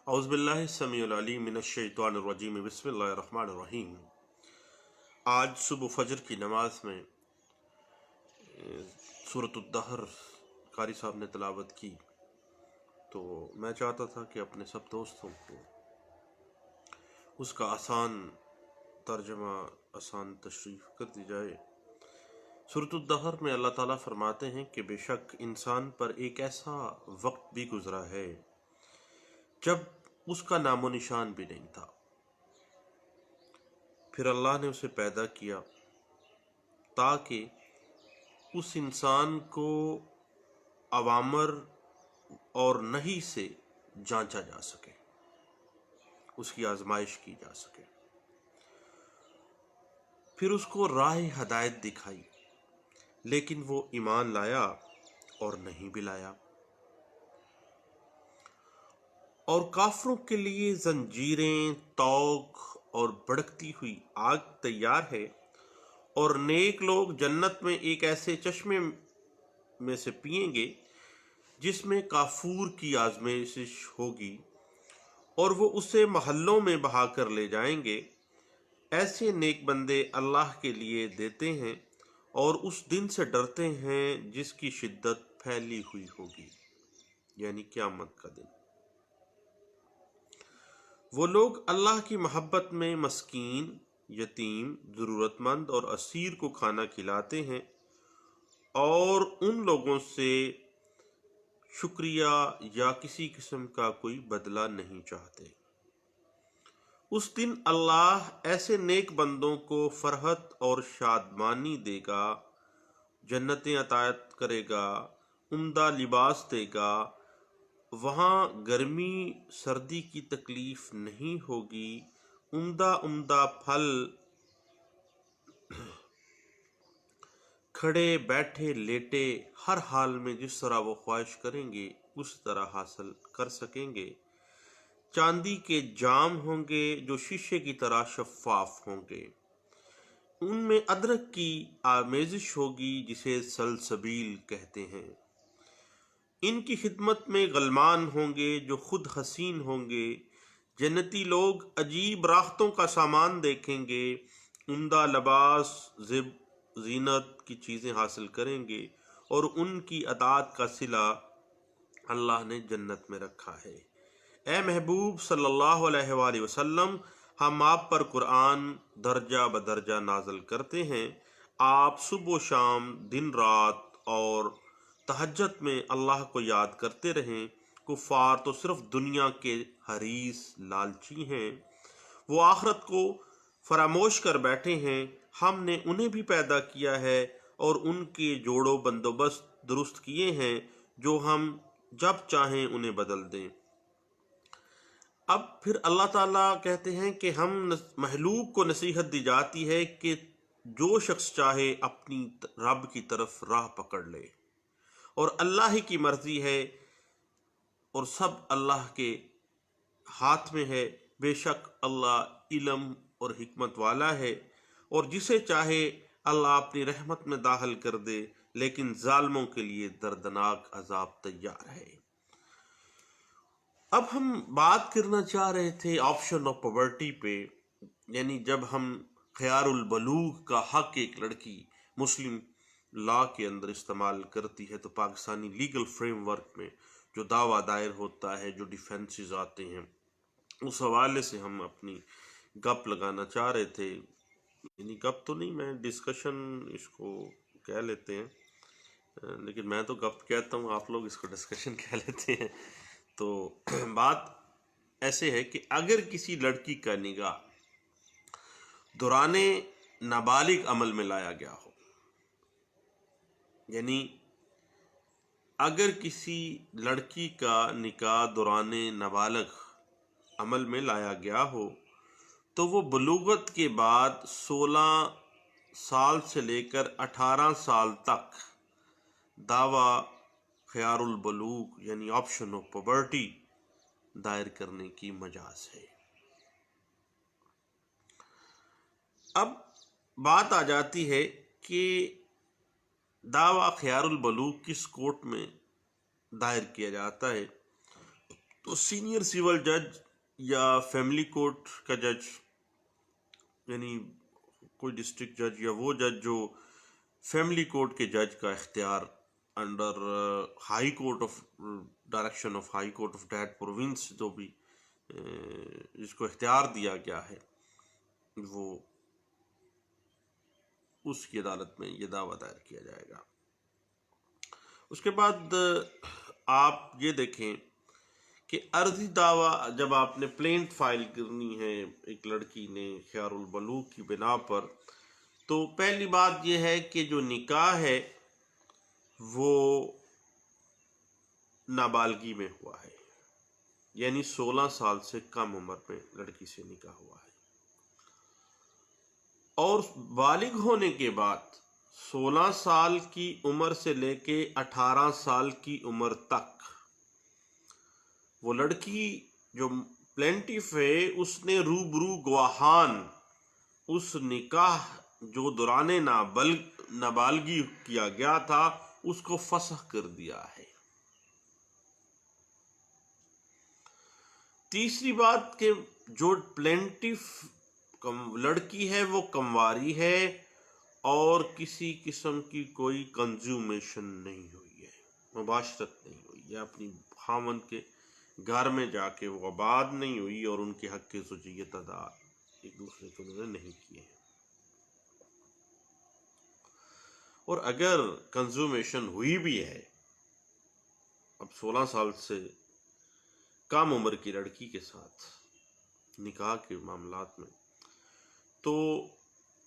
اعوذ باللہ السمیع العلیم من الشیطان الرجیم بسم اللہ الرحمن الرحیم۔ آج صبح فجر کی نماز میں سورۃ الدہر قاری صاحب نے تلاوت کی، تو میں چاہتا تھا کہ اپنے سب دوستوں کو اس کا آسان ترجمہ، آسان تشریح کر دی جائے۔ سورۃ الدہر میں اللہ تعالیٰ فرماتے ہیں کہ بے شک انسان پر ایک ایسا وقت بھی گزرا ہے جب اس کا نام و نشان بھی نہیں تھا، پھر اللہ نے اسے پیدا کیا تاکہ اس انسان کو اوامر اور نہی سے جانچا جا سکے، اس کی آزمائش کی جا سکے۔ پھر اس کو راہ ہدایت دکھائی، لیکن وہ ایمان لایا اور نہیں بھی لایا، اور کافروں کے لیے زنجیریں، طوق اور بھڑکتی ہوئی آگ تیار ہے، اور نیک لوگ جنت میں ایک ایسے چشمے میں سے پئیں گے جس میں کافور کی آزمائش ہوگی، اور وہ اسے محلوں میں بہا کر لے جائیں گے۔ ایسے نیک بندے اللہ کے لیے دیتے ہیں اور اس دن سے ڈرتے ہیں جس کی شدت پھیلی ہوئی ہوگی، یعنی قیامت کا دن۔ وہ لوگ اللہ کی محبت میں مسکین، یتیم، ضرورت مند اور اسیر کو کھانا کھلاتے ہیں، اور ان لوگوں سے شکریہ یا کسی قسم کا کوئی بدلہ نہیں چاہتے۔ اس دن اللہ ایسے نیک بندوں کو فرحت اور شادمانی دے گا، جنتیں عطا کرے گا، عمدہ لباس دے گا، وہاں گرمی سردی کی تکلیف نہیں ہوگی، عمدہ عمدہ پھل کھڑے بیٹھے لیٹے ہر حال میں جس طرح وہ خواہش کریں گے اس طرح حاصل کر سکیں گے۔ چاندی کے جام ہوں گے جو شیشے کی طرح شفاف ہوں گے، ان میں ادرک کی آمیزش ہوگی جسے سلسبیل کہتے ہیں۔ ان کی خدمت میں غلمان ہوں گے جو خود حسین ہوں گے۔ جنتی لوگ عجیب راحتوں کا سامان دیکھیں گے، عمدہ لباس، زینت کی چیزیں حاصل کریں گے، اور ان کی اطاعت کا صلہ اللہ نے جنت میں رکھا ہے۔ اے محبوب صلی اللہ علیہ وآلہ وسلم، ہم آپ پر قرآن درجہ بدرجہ نازل کرتے ہیں۔ آپ صبح و شام، دن رات اور تہجد میں اللہ کو یاد کرتے رہیں۔ کفار تو صرف دنیا کے حریص لالچی ہیں، وہ آخرت کو فراموش کر بیٹھے ہیں۔ ہم نے انہیں بھی پیدا کیا ہے اور ان کے جوڑ و بندوبست درست کیے ہیں جو ہم جب چاہیں انہیں بدل دیں۔ اب پھر اللہ تعالیٰ کہتے ہیں کہ ہم مخلوق کو نصیحت دی جاتی ہے کہ جو شخص چاہے اپنی رب کی طرف راہ پکڑ لے، اور اللہ ہی کی مرضی ہے اور سب اللہ کے ہاتھ میں ہے۔ بے شک اللہ علم اور حکمت والا ہے، اور جسے چاہے اللہ اپنی رحمت میں داخل کر دے، لیکن ظالموں کے لیے دردناک عذاب تیار ہے۔ اب ہم بات کرنا چاہ رہے تھے آپشن آف پاورٹی پہ، یعنی جب ہم خیار البلوغ کا حق ایک لڑکی مسلم لا کے اندر استعمال کرتی ہے، تو پاکستانی لیگل فریم ورک میں جو دعویٰ دائر ہوتا ہے، جو ڈیفینسز آتے ہیں، اس حوالے سے ہم اپنی گپ لگانا چاہ رہے تھے۔ یعنی گپ تو نہیں، میں ڈسکشن اس کو کہہ لیتے ہیں، لیکن میں تو گپ کہتا ہوں، آپ لوگ اس کو ڈسکشن کہہ لیتے ہیں۔ تو بات ایسے ہے کہ اگر کسی لڑکی کا نکاح دوران نابالغ عمل میں لایا گیا ہو، یعنی اگر کسی لڑکی کا نکاح دوران نابالغ عمل میں لایا گیا ہو، تو وہ بلوغت کے بعد 16 سال سے لے کر 18 سال تک دعویٰ خیار البلوغ یعنی آپشن آف پاورٹی دائر کرنے کی مجاز ہے۔ اب بات آ جاتی ہے کہ دعویٰ خیار البلوغ کس کورٹ میں دائر کیا جاتا ہے۔ تو سینئر سول جج یا فیملی کورٹ کا جج، یعنی کوئی ڈسٹرکٹ جج یا وہ جج جو فیملی کورٹ کے جج کا اختیار under high court of direction of high court of that province, جو بھی جس کو اختیار دیا گیا ہے، وہ اس کی عدالت میں یہ دعویٰ دائر کیا جائے گا۔ اس کے بعد آپ یہ دیکھیں کہ عرضی دعویٰ جب آپ نے پلینٹ فائل کرنی ہے ایک لڑکی نے خیار البلوغ کی بنا پر، تو پہلی بات یہ ہے کہ جو نکاح ہے وہ نابالغی میں ہوا ہے، یعنی 16 سال سے کم عمر میں لڑکی سے نکاح ہوا ہے، اور بالغ ہونے کے بعد 16 سال کی عمر سے لے کے 18 سال کی عمر تک وہ لڑکی جو پلینٹیف ہے اس نے روبرو گواہان اس نکاح جو دوران نابالغی کیا گیا تھا اس کو فسخ کر دیا ہے۔ تیسری بات کہ جو پلینٹیف لڑکی ہے وہ کنواری ہے اور کسی قسم کی کوئی کنزیومیشن نہیں ہوئی ہے، مباشرت نہیں ہوئی ہے، اپنی خاوند کے گھر میں جا کے وہ آباد نہیں ہوئی اور ان کے حق کے زوجیت ادا ایک دوسرے کو انہوں نے نہیں کیے ہیں۔ اور اگر کنزومیشن ہوئی بھی ہے اب 16 سال سے کم عمر کی لڑکی کے ساتھ نکاح کے معاملات میں، تو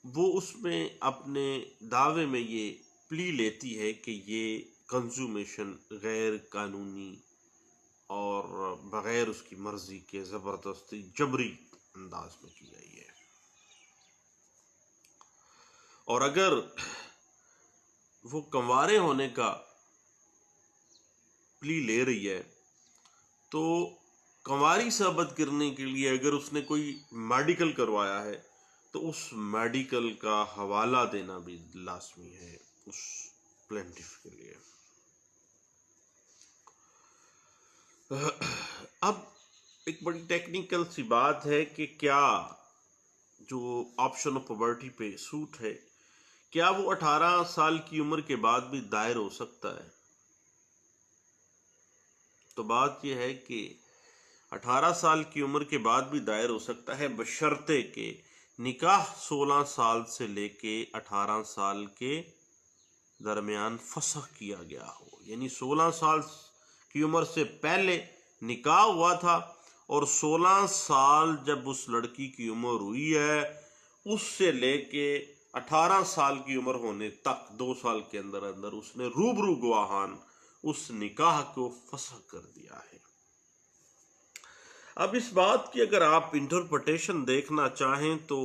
وہ اس میں اپنے دعوے میں یہ پلی لیتی ہے کہ یہ کنزومیشن غیر قانونی اور بغیر اس کی مرضی کے زبردستی جبری انداز میں کی گئی ہے۔ اور اگر وہ کنوارے ہونے کا پلی لے رہی ہے تو کنواری ثابت کرنے کے لیے اگر اس نے کوئی میڈیکل کروایا ہے تو اس میڈیکل کا حوالہ دینا بھی لازمی ہے اس پلینٹیف کے لیے۔ اب ایک بڑی ٹیکنیکل سی بات ہے کہ کیا جو آپشن آف پاورٹی پہ سوٹ ہے کیا وہ 18 سال کی عمر کے بعد بھی دائر ہو سکتا ہے؟ تو بات یہ ہے کہ 18 سال کی عمر کے بعد بھی دائر ہو سکتا ہے بشرطے کہ نکاح 16 سال سے لے کے 18 سال کے درمیان فسخ کیا گیا ہو، یعنی 16 سال کی عمر سے پہلے نکاح ہوا تھا اور 16 سال جب اس لڑکی کی عمر ہوئی ہے اس سے لے کے 18 سال کی عمر ہونے تک 2 سال کے اندر اندر اس نے روبرو گواہان اس نکاح کو فسخ کر دیا ہے۔ اب اس بات کی اگر آپ انٹرپریٹیشن دیکھنا چاہیں تو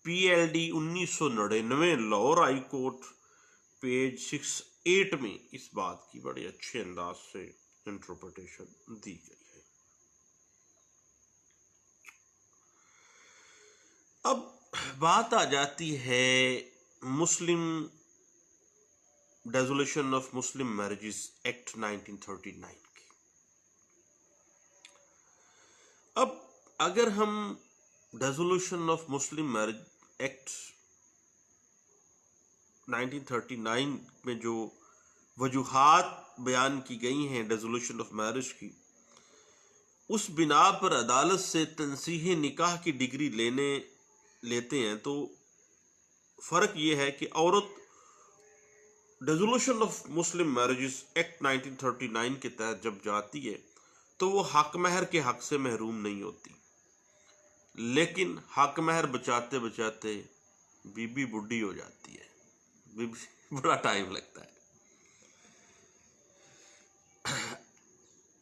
پی L D 1999 Lahore high court page 68 میں اس بات کی بڑے اچھے انداز سے انٹرپریٹیشن دی گئی ہے۔ اب بات آ جاتی ہے مسلم ڈیزولیشن آف مسلم میرجز ایکٹ 1939 کی۔ اب اگر ہم ڈیزولیشن آف مسلم میرج ایکٹ 1939 میں جو وجوہات بیان کی گئی ہیں ڈیزولیشن آف میرج کی، اس بنا پر عدالت سے تنصیح نکاح کی ڈگری لیتے ہیں، تو فرق یہ ہے کہ عورت ڈیزولیشن آف مسلم میرجز ایکٹ 1939 کے تحت جب جاتی ہے تو وہ حق مہر کے حق سے محروم نہیں ہوتی، لیکن حق مہر بچاتے بچاتے بی بی بڈھی ہو جاتی ہے، بڑا ٹائم لگتا ہے۔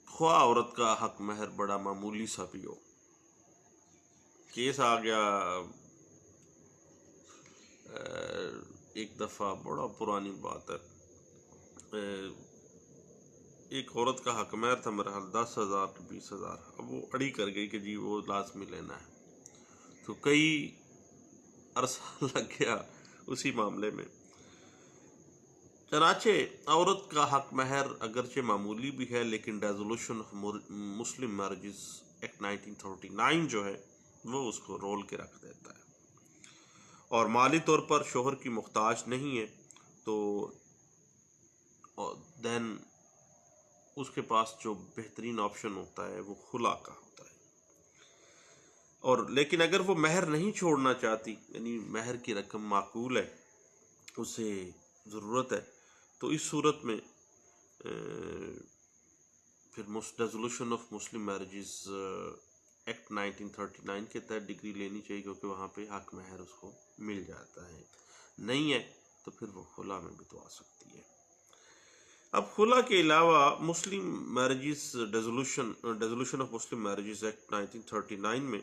خواہ عورت کا حق مہر بڑا معمولی سا بھی ہو، کیس آ گیا ایک دفعہ، بڑا پرانی بات ہے، ایک عورت کا حق مہر تھا میرا حال 10,000 20,000، اب وہ اڑی کر گئی کہ جی وہ لازمی لینا ہے، تو کئی عرصہ لگ گیا اسی معاملے میں۔ چنانچہ عورت کا حق مہر اگرچہ معمولی بھی ہے، لیکن resolution of Muslim marriages act 1939 جو ہے وہ اس کو رول کے رکھ دیتا ہے، اور مالی طور پر شوہر کی محتاج نہیں ہے، تو دین اس کے پاس جو بہترین آپشن ہوتا ہے وہ خلا کا ہوتا ہے۔ اور لیکن اگر وہ مہر نہیں چھوڑنا چاہتی، یعنی مہر کی رقم معقول ہے، اسے ضرورت ہے، تو اس صورت میں پھر resolution of Muslim marriages act 1939 کے تحت ڈگری لینی چاہیے، کیونکہ وہاں پہ حق مہر اس کو مل جاتا ہے۔ نہیں ہے تو پھر وہ خلا میں بھی تو آ سکتی ہے۔ اب خلا کے علاوہ Muslim marriages dissolution of Muslim marriages act 1939 میں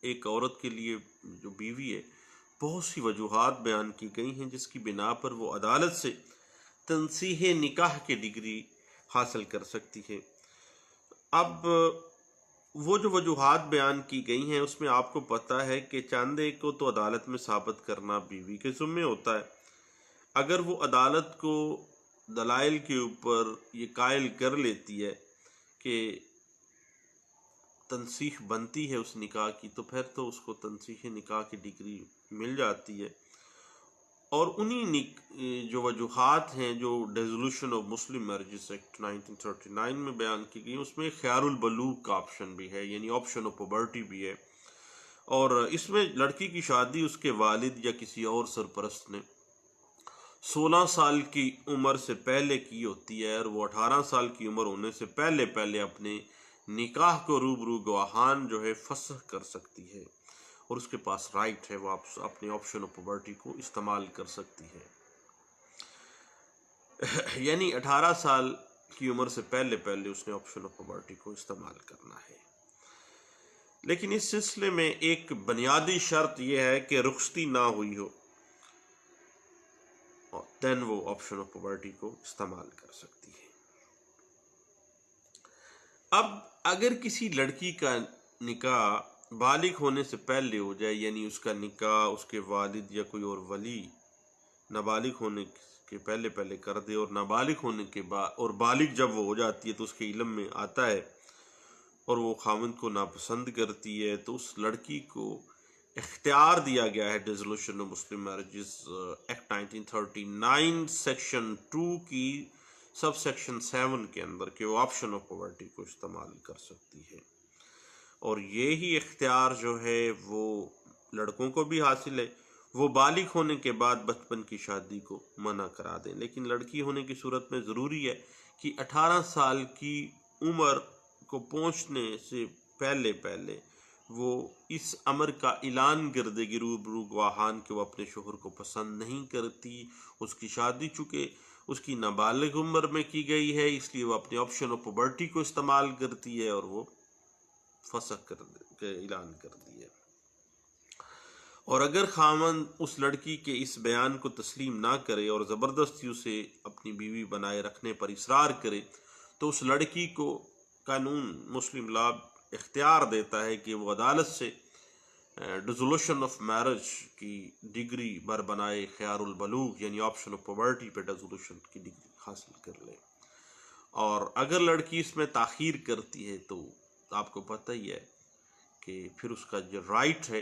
ایک عورت کے لیے جو بیوی ہے، بہت سی وجوہات بیان کی گئی ہیں جس کی بنا پر وہ عدالت سے تنصیح نکاح کی ڈگری حاصل کر سکتی ہے۔ اب وہ جو وجوہات بیان کی گئی ہیں اس میں آپ کو پتہ ہے کہ چاندے کو تو عدالت میں ثابت کرنا بیوی کے ذمے ہوتا ہے۔ اگر وہ عدالت کو دلائل کے اوپر یہ قائل کر لیتی ہے کہ تنسیخ بنتی ہے اس نکاح کی، تو پھر تو اس کو تنسیخ نکاح کی ڈگری مل جاتی ہے۔ اور انہی جو وجوہات ہیں جو resolution of Muslim marriages act 1939 میں بیان کی گئی، اس میں خیار البلوغ کا آپشن بھی ہے، یعنی آپشن آف پوبرٹی بھی ہے، اور اس میں لڑکی کی شادی اس کے والد یا کسی اور سرپرست نے 16 سال کی عمر سے پہلے کی ہوتی ہے، اور وہ 18 سال کی عمر ہونے سے پہلے اپنے نکاح کو روبرو گواہان جو ہے فسخ کر سکتی ہے، اور اس کے پاس رائٹ ہے، وہ اپنے آپشن آف پوبرٹی کو استعمال کر سکتی ہے۔ یعنی 18 سال کی عمر سے پہلے اس نے آپشن آف پوبرٹی کو استعمال کرنا ہے۔ لیکن اس سلسلے میں ایک بنیادی شرط یہ ہے کہ رخصتی نہ ہوئی ہو، دین وہ آپشن آف پوبرٹی کو استعمال کر سکتی ہے۔ اب اگر کسی لڑکی کا نکاح بالغ ہونے سے پہلے ہو جائے، یعنی اس کا نکاح اس کے والد یا کوئی اور ولی نابالغ ہونے کے پہلے کر دے، اور نابالغ ہونے کے بعد اور بالغ جب وہ ہو جاتی ہے تو اس کے علم میں آتا ہے اور وہ خاوند کو ناپسند کرتی ہے، تو اس لڑکی کو اختیار دیا گیا ہے resolution of Muslim marriages act 1939 section 2 کی سب سیکشن 7 کے اندر کہ وہ آپشن آف پوورٹی کو استعمال کر سکتی ہے، اور یہی اختیار جو ہے وہ لڑکوں کو بھی حاصل ہے۔ وہ بالغ ہونے کے بعد بچپن کی شادی کو منع کرا دیں، لیکن لڑکی ہونے کی صورت میں ضروری ہے کہ 18 سال کی عمر کو پہنچنے سے پہلے وہ اس امر کا اعلان کر دے گی روبرو گواہان کہ وہ اپنے شوہر کو پسند نہیں کرتی، اس کی شادی چونکہ اس کی نابالغ عمر میں کی گئی ہے، اس لیے وہ اپنے آپشن آف پوبرٹی کو استعمال کرتی ہے اور وہ فسخ کے اعلان کر دی ہے۔ اور اگر خاوند اس لڑکی کے اس بیان کو تسلیم نہ کرے اور زبردستی اسے اپنی بیوی بنائے رکھنے پر اصرار کرے، تو اس لڑکی کو قانون مسلم لا اختیار دیتا ہے کہ وہ عدالت سے ریزولوشن آف میرج کی ڈگری بر بنائے خیار البلوغ، یعنی آپشن آف پوورٹی پہ ریزولوشن کی ڈگری حاصل کر لے۔ اور اگر لڑکی اس میں تاخیر کرتی ہے تو آپ کو پتہ ہی ہے کہ پھر اس کا جو رائٹ ہے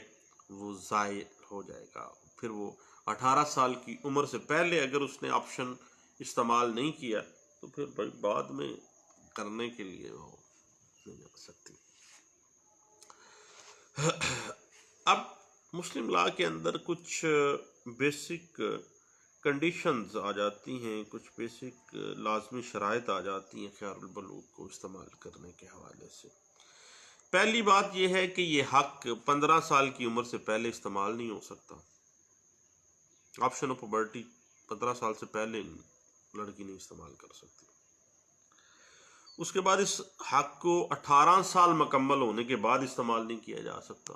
وہ ضائع ہو جائے گا۔ پھر وہ 18 سال کی عمر سے پہلے اگر اس نے آپشن استعمال نہیں کیا تو پھر بعد میں کرنے کے لیے وہ نہیں جا سکتی۔ اب مسلم لا کے اندر کچھ بیسک کنڈیشنز آ جاتی ہیں، کچھ بیسک لازمی شرائط آ جاتی ہیں خیار البلوغ کو استعمال کرنے کے حوالے سے۔ پہلی بات یہ ہے کہ یہ حق 15 سال کی عمر سے پہلے استعمال نہیں ہو سکتا۔ آپشن آف پوبرٹی 15 سال سے پہلے لڑکی نہیں استعمال کر سکتی۔ اس کے بعد اس حق کو 18 سال مکمل ہونے کے بعد استعمال نہیں کیا جا سکتا۔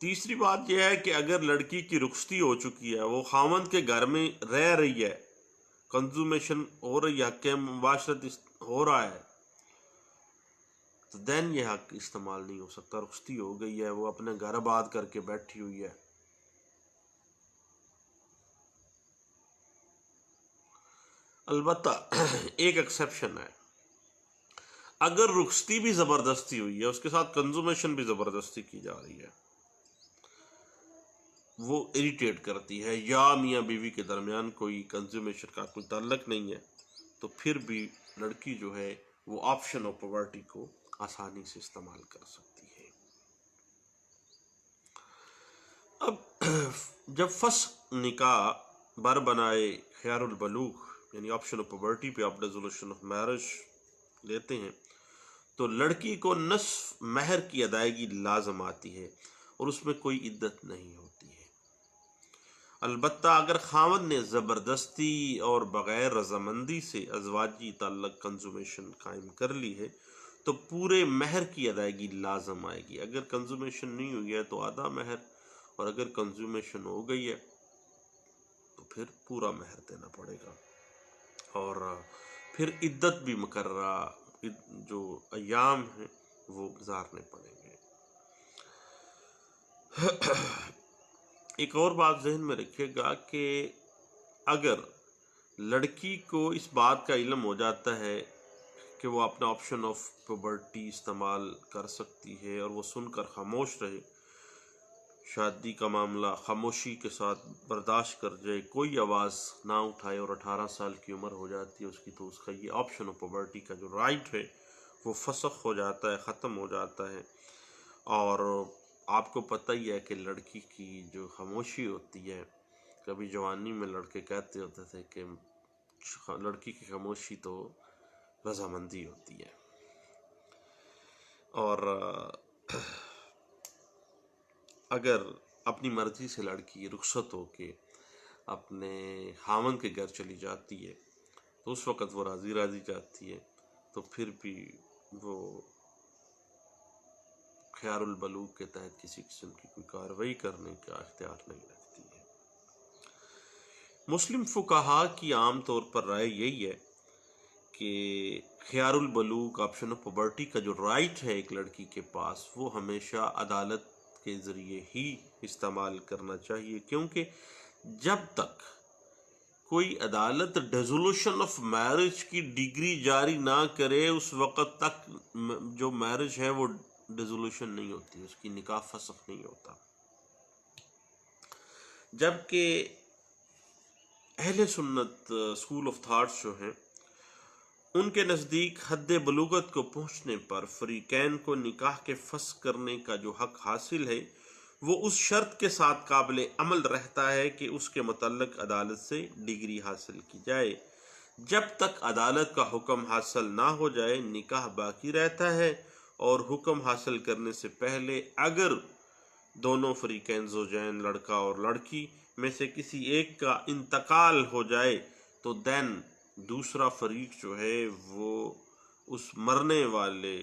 تیسری بات یہ ہے کہ اگر لڑکی کی رخصتی ہو چکی ہے، وہ خاوند کے گھر میں رہ رہی ہے، کنزومیشن ہو رہی ہے، حق مباشرت ہو رہا ہے، تو دین یہ حق استعمال نہیں ہو سکتا۔ رخصتی ہو گئی ہے، وہ اپنے گھر آباد کر کے بیٹھی ہوئی ہے، البتہ ایک ایکسیپشن ہے، اگر رخصتی بھی زبردستی ہوئی ہے، اس کے ساتھ کنزومیشن بھی زبردستی کی جا رہی ہے، وہ اریٹیٹ کرتی ہے، یا میاں بیوی کے درمیان کوئی کنزومیشن کا کوئی تعلق نہیں ہے، تو پھر بھی لڑکی جو ہے وہ آپشن آف پاورٹی کو آسانی سے استعمال کر سکتی ہے۔ اب جب فسخ نکاح بر بنائے خیار البلوغ یعنی آپشن آف پاورٹی پہ آپ ریزولوشن آف میرج لیتے ہیں، تو لڑکی کو نصف مہر کی ادائیگی لازم آتی ہے اور اس میں کوئی عدت نہیں ہوتی ہے۔ البتہ اگر خاوند نے زبردستی اور بغیر رضامندی سے ازواجی تعلق کنزومیشن قائم کر لی ہے تو پورے مہر کی ادائیگی لازم آئے گی۔ اگر کنزومیشن نہیں ہوئی ہے تو آدھا مہر، اور اگر کنزومیشن ہو گئی ہے تو پھر پورا مہر دینا پڑے گا، اور پھر عدت بھی مقررہ جو ایام ہیں وہ گزارنے پڑیں گے۔ ایک اور بات ذہن میں رکھیے گا کہ اگر لڑکی کو اس بات کا علم ہو جاتا ہے کہ وہ اپنا آپشن آف پاورٹی استعمال کر سکتی ہے اور وہ سن کر خاموش رہے، شادی کا معاملہ خاموشی کے ساتھ برداشت کر جائے، کوئی آواز نہ اٹھائے، اور 18 سال کی عمر ہو جاتی ہے اس کی، تو اس کا یہ آپشن آف پاورٹی کا جو رائٹ ہے وہ فسخ ہو جاتا ہے، ختم ہو جاتا ہے۔ اور آپ کو پتہ ہی ہے کہ لڑکی کی جو خاموشی ہوتی ہے، کبھی جوانی میں لڑکے کہتے ہوتے تھے کہ لڑکی کی خاموشی تو رضامندی ہوتی ہے، اور اگر اپنی مرضی سے لڑکی رخصت ہو کے اپنے خاوند کے گھر چلی جاتی ہے تو اس وقت وہ راضی راضی جاتی ہے، تو پھر بھی وہ خیار البلوغ کے تحت کسی قسم کی کوئی کارروائی کرنے کا اختیار نہیں رکھتی ہے۔ مسلم فقہا کی عام طور پر رائے یہی ہے کہ خیار البلوغ آپشن آف پاورٹی کا جو رائٹ ہے ایک لڑکی کے پاس، وہ ہمیشہ عدالت کے ذریعے ہی استعمال کرنا چاہیے، کیونکہ جب تک کوئی عدالت ڈیزولوشن آف میرج کی ڈگری جاری نہ کرے اس وقت تک جو میرج ہے وہ ڈیزولوشن نہیں ہوتی، اس کی نکاح فسخ نہیں ہوتا۔ جبکہ اہل سنت اسکول آف تھاٹس جو ہیں ان کے نزدیک حد بلوغت کو پہنچنے پر فریقین کو نکاح کے فسخ کرنے کا جو حق حاصل ہے وہ اس شرط کے ساتھ قابل عمل رہتا ہے کہ اس کے متعلق عدالت سے ڈگری حاصل کی جائے۔ جب تک عدالت کا حکم حاصل نہ ہو جائے نکاح باقی رہتا ہے، اور حکم حاصل کرنے سے پہلے اگر دونوں فریقین زوجین لڑکا اور لڑکی میں سے کسی ایک کا انتقال ہو جائے تو دین دوسرا فریق جو ہے وہ اس مرنے والے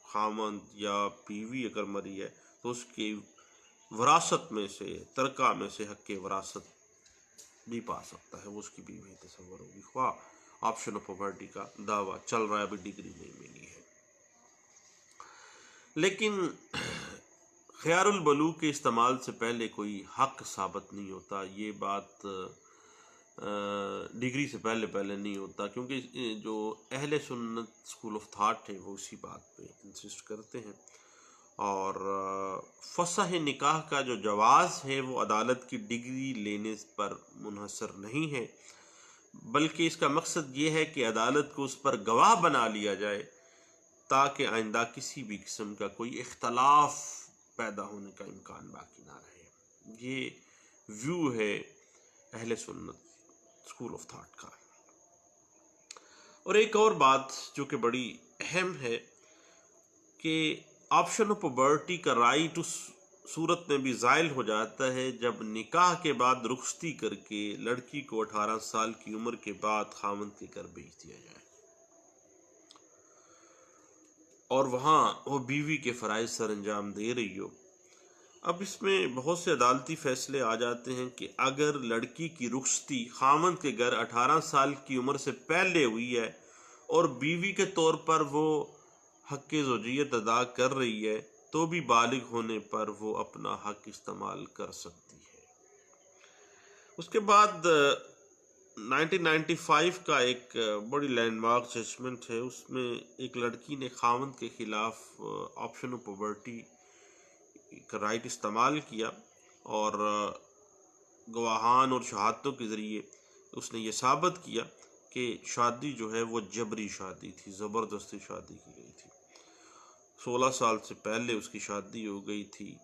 خاوند یا بیوی اگر مری ہے تو اس کی وراثت میں سے، ترکہ میں سے حق وراثت بھی پا سکتا ہے، وہ اس کی بیوی تصور ہوگی، خواہ آپشن آف پاورٹی کا دعویٰ چل رہا ہے، ابھی ڈگری نہیں ملی ہے۔ لیکن خیار البلوغ کے استعمال سے پہلے کوئی حق ثابت نہیں ہوتا، یہ بات ڈگری سے پہلے نہیں ہوتا، کیونکہ جو اہل سنت اسکول آف تھاٹ ہے وہ اسی بات پہ انسسٹ کرتے ہیں، اور فسخ نکاح کا جو جواز ہے وہ عدالت کی ڈگری لینے پر منحصر نہیں ہے، بلکہ اس کا مقصد یہ ہے کہ عدالت کو اس پر گواہ بنا لیا جائے تاکہ آئندہ کسی بھی قسم کا کوئی اختلاف پیدا ہونے کا امکان باقی نہ رہے۔ یہ ویو ہے اہل سنت اسکول آف تھاٹ کا۔ اور ایک اور بات جو کہ بڑی اہم ہے کہ آپشن آف پاورٹی کا رائٹ اس صورت میں بھی زائل ہو جاتا ہے جب نکاح کے بعد رخصتی کر کے لڑکی کو 18 سال کی عمر کے بعد خاوند کے گھر بھیج دیا جائے اور وہاں وہ بیوی کے فرائض سر انجام دے رہی ہو۔ اب اس میں بہت سے عدالتی فیصلے آ جاتے ہیں کہ اگر لڑکی کی رخصتی خاوند کے گھر 18 سال کی عمر سے پہلے ہوئی ہے اور بیوی کے طور پر وہ حق زوجیت ادا کر رہی ہے تو بھی بالغ ہونے پر وہ اپنا حق استعمال کر سکتی ہے۔ اس کے بعد 1995 کا ایک بڑی لینڈ مارک ججمنٹ ہے. اس میں ایک لڑکی نے خاوند کے خلاف آپشن آف پاورٹی کا رائٹ استعمال کیا اور گواہان اور شہادتوں کے ذریعے اس نے یہ ثابت کیا کہ شادی جو ہے وہ جبری شادی تھی، زبردستی شادی کی گئی تھی. 16 سال سے پہلے اس کی شادی ہو گئی تھی.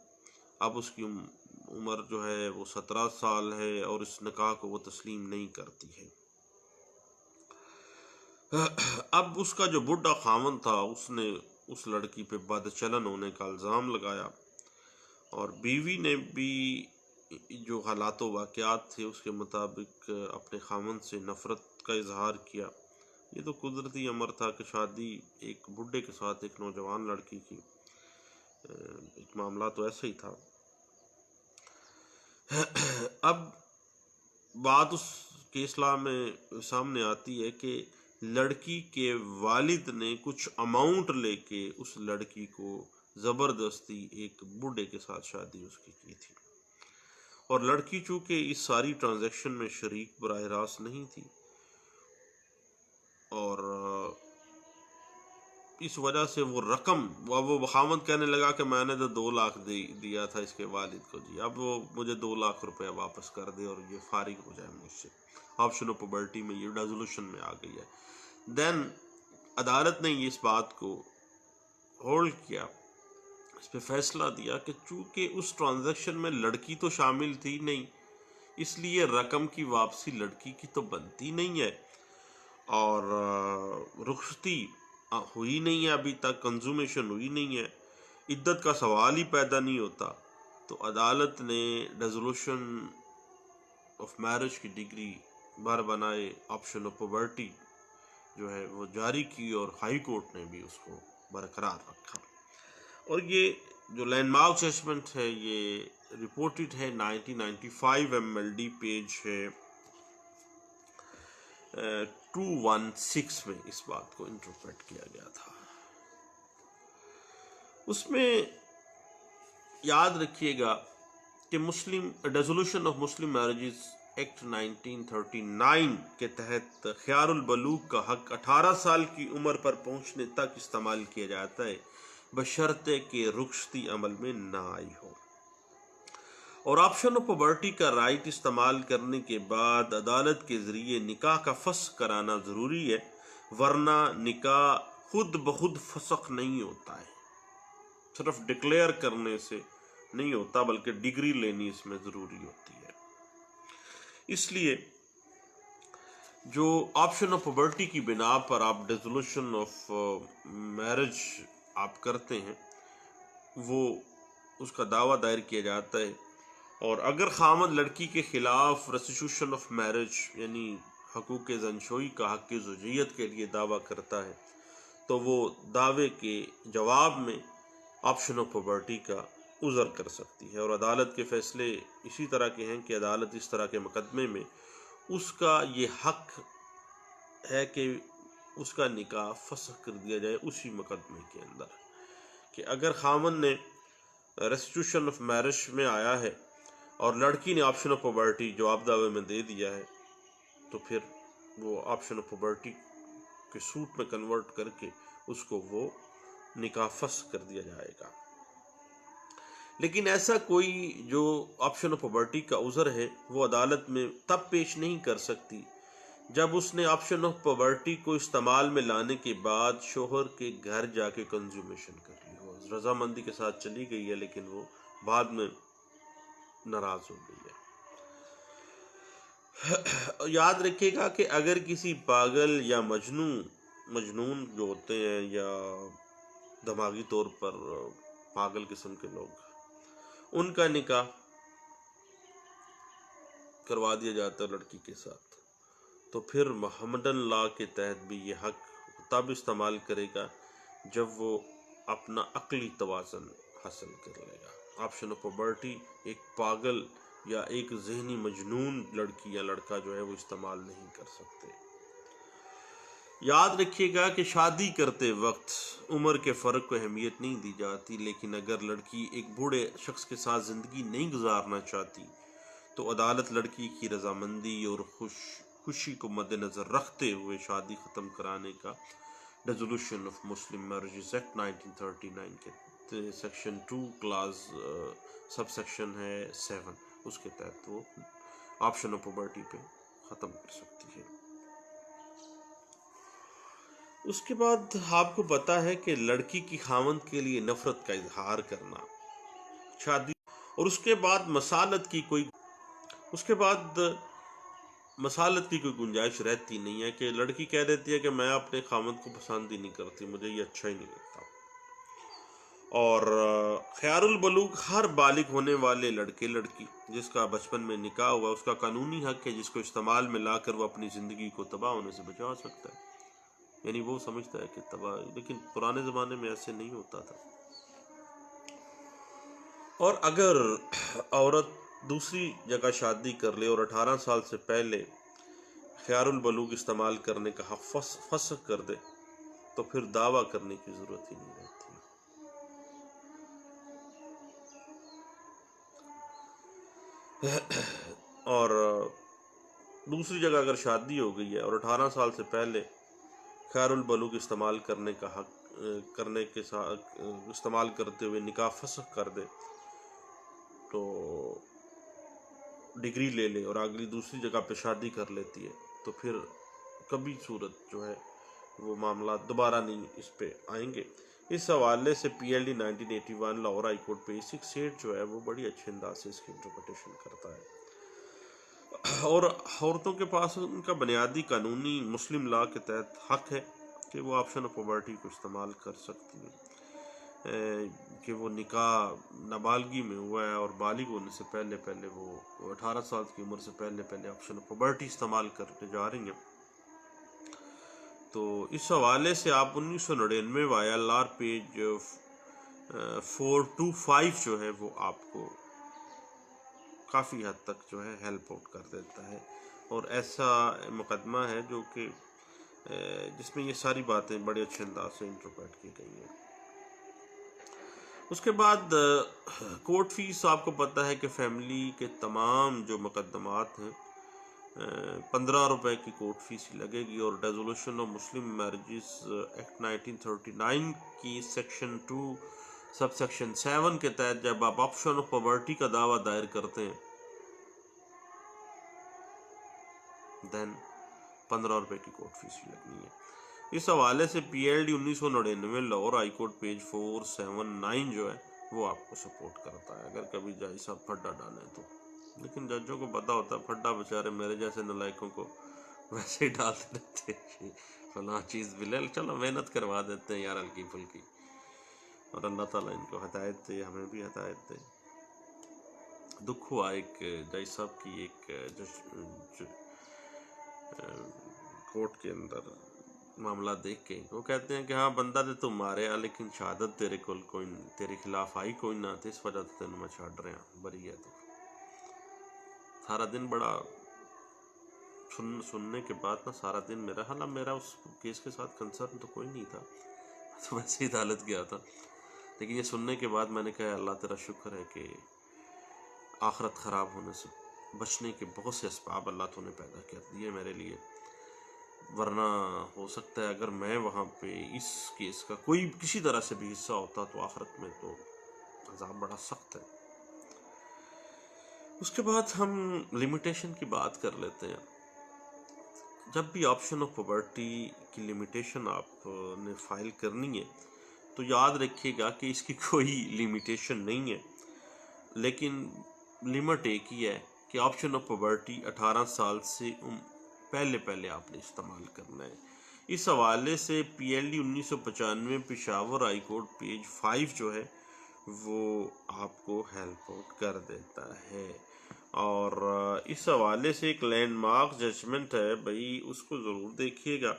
اب اس کی عمر جو ہے وہ 17 سال ہے اور اس نکاح کو وہ تسلیم نہیں کرتی ہے. اب اس کا جو بڈھا خاوند تھا اس نے اس لڑکی پہ بد چلن ہونے کا الزام لگایا اور بیوی نے بھی جو حالات و واقعات تھے اس کے مطابق اپنے خاوند سے نفرت کا اظہار کیا. یہ تو قدرتی امر تھا کہ شادی ایک بڈھے کے ساتھ ایک نوجوان لڑکی کی، ایک معاملہ تو ایسا ہی تھا. اب بات اس کیسلا میں سامنے آتی ہے کہ لڑکی کے والد نے کچھ اماؤنٹ لے کے اس لڑکی کو زبردستی ایک بڈھے کے ساتھ شادی اس کی تھی اور لڑکی چونکہ اس ساری ٹرانزیکشن میں شریک براہ راست نہیں تھی اور اس وجہ سے وہ رقم وہ خاوند کہنے لگا کہ میں نے تو 2 لاکھ دیا تھا اس کے والد کو، جی اب وہ مجھے 2 لاکھ روپے واپس کر دے اور یہ فارغ ہو جائے مجھ سے. آپشن آف پاورٹی میں یہ ریزولوشن میں آ گئی ہے. دین عدالت نے اس بات کو ہولڈ کیا، اس پہ فیصلہ دیا کہ چونکہ اس ٹرانزیکشن میں لڑکی تو شامل تھی نہیں، اس لیے رقم کی واپسی لڑکی کی تو بنتی نہیں ہے اور رخصتی ہوئی نہیں ہے، ابھی تک کنزومیشن ہوئی نہیں ہے، عدت کا سوال ہی پیدا نہیں ہوتا. تو عدالت نے ریزولوشن آف میرج کی ڈگری بر بنائے آپشن آف پاورٹی جو ہے وہ جاری کی اور ہائی کورٹ نے بھی اس کو برقرار رکھا. اور یہ جو لینڈ مارک ججمنٹ ہے یہ رپورٹڈ ہے 1995 MLD پیج ہے 216 میں اس بات کو انٹرپریٹ کیا گیا تھا. اس میں یاد رکھیے گا کہ Muslim dissolution of Muslim marriages act 1939 کے تحت خیار البلوغ کا حق 18 سال کی عمر پر پہنچنے تک استعمال کیا جاتا ہے بشرطے کہ رخصتی عمل میں نہ آئی ہو. اور آپشن آف پاورٹی کا رائٹ استعمال کرنے کے بعد عدالت کے ذریعے نکاح کا فسخ کرانا ضروری ہے، ورنہ نکاح خود بخود فسخ نہیں ہوتا ہے، صرف ڈکلیئر کرنے سے نہیں ہوتا بلکہ ڈگری لینی اس میں ضروری ہوتی ہے. اس لیے جو آپشن آف پاورٹی کی بنا پر آپ ڈیزولوشن آف میرج آپ کرتے ہیں وہ اس کا دعویٰ دائر کیا جاتا ہے اور اگر خامد لڑکی کے خلاف ریسٹیٹیوشن آف میرج یعنی حقوق زنشوئی کا حق کی زوجیت کے لیے دعویٰ کرتا ہے تو وہ دعوے کے جواب میں آپشن آف پاورٹی کا عذر کر سکتی ہے. اور عدالت کے فیصلے اسی طرح کے ہیں کہ عدالت اس طرح کے مقدمے میں اس کا یہ حق ہے کہ اس کا نکاح فسخ کر دیا جائے اسی مقدمے کے اندر، کہ اگر خامن نے ریسٹیٹیوشن آف میرج میں آیا ہے اور لڑکی نے آپشن آف پاورٹی جواب دعوے میں دے دیا ہے تو پھر وہ آپشن آف پاورٹی کے سوٹ میں کنورٹ کر کے اس کو وہ نکاح فسخ کر دیا جائے گا. لیکن ایسا کوئی جو آپشن آف پاورٹی کا عذر ہے وہ عدالت میں تب پیش نہیں کر سکتی جب اس نے آپشن آف پاورٹی کو استعمال میں لانے کے بعد شوہر کے گھر جا کے کنزومیشن کر لی ہو. رضامندی کے ساتھ چلی گئی ہے لیکن وہ بعد میں ناراض ہو گئی ہے. یاد رکھیے گا کہ اگر کسی پاگل یا مجنون جو ہوتے ہیں یا دماغی طور پر پاگل قسم کے لوگ ان کا نکاح کروا دیا جاتا ہے لڑکی کے ساتھ تو پھر محمدن لا کے تحت بھی یہ حق تب استعمال کرے گا جب وہ اپنا عقلی توازن حاصل کر لے گا. آپشن آف پاورٹی ایک پاگل یا ایک ذہنی مجنون لڑکی یا لڑکا جو ہے وہ استعمال نہیں کر سکتے. یاد رکھیے گا کہ شادی کرتے وقت عمر کے فرق کو اہمیت نہیں دی جاتی، لیکن اگر لڑکی ایک بوڑھے شخص کے ساتھ زندگی نہیں گزارنا چاہتی تو عدالت لڑکی کی رضامندی اور خوش خوشی کو مد نظر رکھتے ہوئے شادی ختم کرانے کا resolution of Muslim marriages act 1939 کے سیکشن 2 کلاز سب سیکشن ہے 7، اس کے تحت وہ آپشن آف پرورٹی پہ ختم کر سکتی ہے۔ اس کے بعد آپ کو پتا ہے کہ لڑکی کی خاوند کے لیے نفرت کا اظہار کرنا شادی، اور اس کے بعد مسالت کی کوئی گنجائش رہتی نہیں ہے کہ لڑکی کہہ دیتی ہے کہ میں اپنے خاوند کو پسند ہی نہیں کرتی، مجھے یہ اچھا ہی نہیں لگتا۔ اور خیار البلوغ ہر بالغ ہونے والے لڑکے لڑکی جس کا بچپن میں نکاح ہوا اس کا قانونی حق ہے، جس کو استعمال میں لا کر وہ اپنی زندگی کو تباہ ہونے سے بچا سکتا ہے۔ یعنی وہ سمجھتا ہے کہ تباہ، لیکن پرانے زمانے میں ایسے نہیں ہوتا تھا۔ اور اگر عورت دوسری جگہ شادی کر لے اور 18 سال سے پہلے خیار البلوغ استعمال کرنے کا حق فسخ کر دے تو پھر دعویٰ کرنے کی ضرورت ہی نہیں رہتی۔ اور دوسری جگہ اگر شادی ہو گئی ہے اور 18 سال سے پہلے خیار البلوغ استعمال کرنے کا حق استعمال کرتے ہوئے نکاح فسخ کر دے تو ڈگری لے لے اور اگلی دوسری جگہ پہ شادی کر لیتی ہے تو پھر کبھی صورت جو ہے وہ معاملات دوبارہ نہیں اس پہ آئیں گے۔ اس حوالے سے پی L D 1981 Lahore high court پہ 668 جو ہے وہ بڑی اچھے انداز سے اس کی انٹرپریٹیشن کرتا ہے، اور عورتوں کے پاس ان کا بنیادی قانونی مسلم لا کے تحت حق ہے کہ وہ آپشن آف پرورٹی کو استعمال کر سکتی ہیں، کہ وہ نکاح نابالغی میں ہوا ہے اور بالغ ہونے سے پہلے وہ 18 سال کی عمر سے پہلے آپشن آف پرورٹی استعمال کرنے جا رہی ہیں۔ تو اس حوالے سے آپ 1999 ILR پیج 425 جو ہے وہ آپ کو کافی حد تک جو ہے ہیلپ آؤٹ کر دیتا ہے، اور ایسا مقدمہ ہے جو کہ جس میں یہ ساری باتیں بڑے اچھے انداز سے انٹرپریٹ کی گئی ہیں۔ اس کے بعد کورٹ فیس آپ کو پتہ ہے کہ فیملی کے تمام جو مقدمات ہیں 15 روپے کی کورٹ فیس لگے گی، اور resolution of Muslim marriages act 1939 کی سیکشن 2 سب سیکشن 7 کے تحت جب آپ آپشن آف پرورٹی کا دعویٰ دائر کرتے ہیں دین 15 روپے کی کورٹ فیس لگنی ہے۔ اس حوالے سے پی L D 1999 Lahore high court page 479 جو ہے وہ آپ کو سپورٹ کرتا ہے اگر کبھی جج صاحب پھڈا ڈالیں تو، لیکن ججوں کو پتا ہوتا ہے پھڈا بیچارے میرے جیسے نلائکوں کو ویسے ہی ڈالتے رہتے ہیں فلاں چیز بھی لے، چلو محنت کروا دیتے ہیں یار ہلکی پھلکی، اور اللہ تعالیٰ ان کو ہدایت دے، ہمیں بھی ہدایت دے۔ دکھ ہوا ایک جج صاحب کی ایک کورٹ کے اندر معاملہ دیکھ کے، وہ کہتے ہیں کہ ہاں بندہ تے تو مارے آ لیکن شہادت تیرے کول کوئی تیرے خلاف آئی کوئی نہ، تے اس وجہ سے تینوں میں چھاڑ رہا بری ہے۔ تو سارا دن بڑا سننے کے بعد نا سارا دن میرا اس کیس کے ساتھ کنسرن تو کوئی نہیں تھا، تو ویسے ہی عدالت گیا تھا، لیکن یہ سننے کے بعد میں نے کہا اللہ تیرا شکر ہے کہ آخرت خراب ہونے سے بچنے کے بہت سے اسباب اللہ تو نے پیدا کر دیے میرے لیے، ورنہ ہو سکتا ہے اگر میں وہاں پہ اس کیس کا کوئی کسی طرح سے بھی حصہ ہوتا تو آخرت میں تو عذاب بڑا سخت ہے۔ اس کے بعد ہم لیمیٹیشن کی بات کر لیتے ہیں۔ جب بھی آپشن آف پرورٹی کی لیمیٹیشن آپ نے فائل کرنی ہے تو یاد رکھیے گا کہ اس کی کوئی لیمیٹیشن نہیں ہے، لیکن لمٹ ایک ہی ہے کہ آپشن آف پرورٹی 18 سال سے پہلے آپ نے استعمال کرنا ہے۔ اس حوالے سے پی L D 1995 Peshawar high court page 5 جو ہے وہ آپ کو ہیلپ آؤٹ کر دیتا ہے، اور اس حوالے سے ایک لینڈ مارک ججمنٹ ہے بھائی، اس کو ضرور دیکھیے گا۔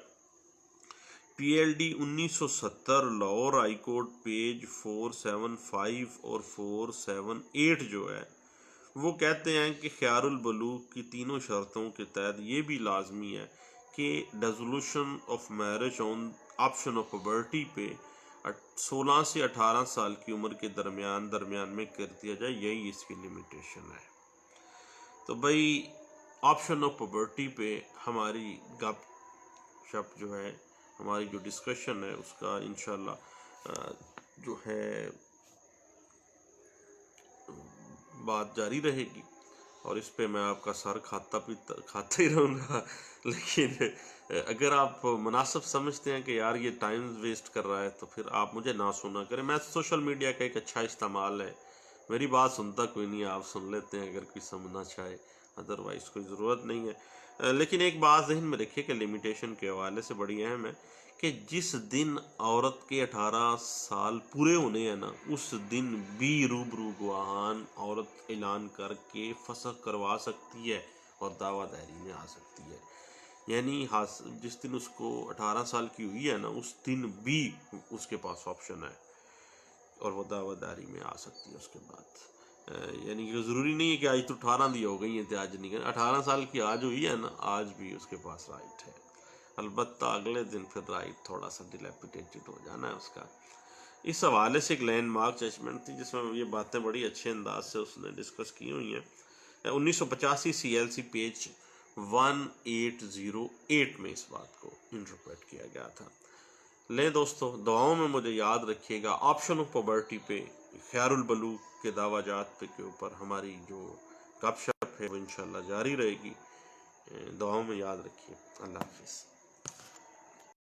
P L D 1970 Lahore high court page 475 اور 478 جو ہے وہ کہتے ہیں کہ خیار البلوغ کی تینوں شرطوں کے تحت یہ بھی لازمی ہے کہ dissolution of marriage on option of puberty پہ 16 سے 18 سال کی عمر کے درمیان میں کر دیا جائے، یہی اس کی لیمیٹیشن ہے۔ تو بھائی آپشن آف پاورٹی پہ ہماری گپ شپ جو ہے، ہماری جو ڈسکشن ہے، اس کا انشاءاللہ جو ہے بات جاری رہے گی، اور اس پہ میں آپ کا سر کھاتا ہی رہوں گا. لیکن اگر آپ مناسب سمجھتے ہیں کہ یار یہ ٹائم ویسٹ کر رہا ہے، تو پھر آپ مجھے نہ سنا کریں. میں سوشل میڈیا کا ایک اچھا استعمال ہے، میری بات سنتا کوئی نہیں، آپ سن لیتے ہیں اگر کوئی سمجھنا چاہے، ادروائز کوئی ضرورت نہیں ہے. لیکن ایک بات ذہن میں رکھیے کہ لیمیٹیشن کے حوالے سے بڑی اہم ہے کہ جس دن عورت کے 18 سال پورے ہونے ہیں نا، اس دن بھی روبرو گواہان عورت اعلان کر کے فسخ کروا سکتی ہے اور دعویٰ داری میں آ سکتی ہے. یعنی جس دن اس کو 18 سال کی ہوئی ہے نا، اس دن بھی اس کے پاس آپشن ہے اور وہ دعویٰ داری میں آ سکتی ہے اس کے بعد. یعنی کہ ضروری نہیں ہے کہ آج تو 18 دی ہو گئی ہیں تو آج نہیں کریں. 18 سال کی آج ہوئی ہے نا، آج بھی اس کے پاس رائٹ ہے. البتہ اگلے دن پھر رائٹ تھوڑا سا ڈیلیپیٹیڈ ہو جانا ہے اس کا. اس حوالے سے ایک لینڈ مارک ججمنٹ تھی جس میں یہ باتیں بڑی اچھے انداز سے اس نے ڈسکس کی ہوئی ہیں. 1985 CLC پیج 1808 میں اس بات کو انٹرپریٹ کیا گیا تھا. لیں دوستو، دعاؤں میں مجھے یاد رکھیے گا. آپشن آف پاورٹی پہ، خیر البلوغ کے دعویٰ جات پہ کے اوپر ہماری جو گپ شپ ہے وہ انشاءاللہ جاری رہے گی. دعاؤں میں یاد رکھیے. اللہ حافظ.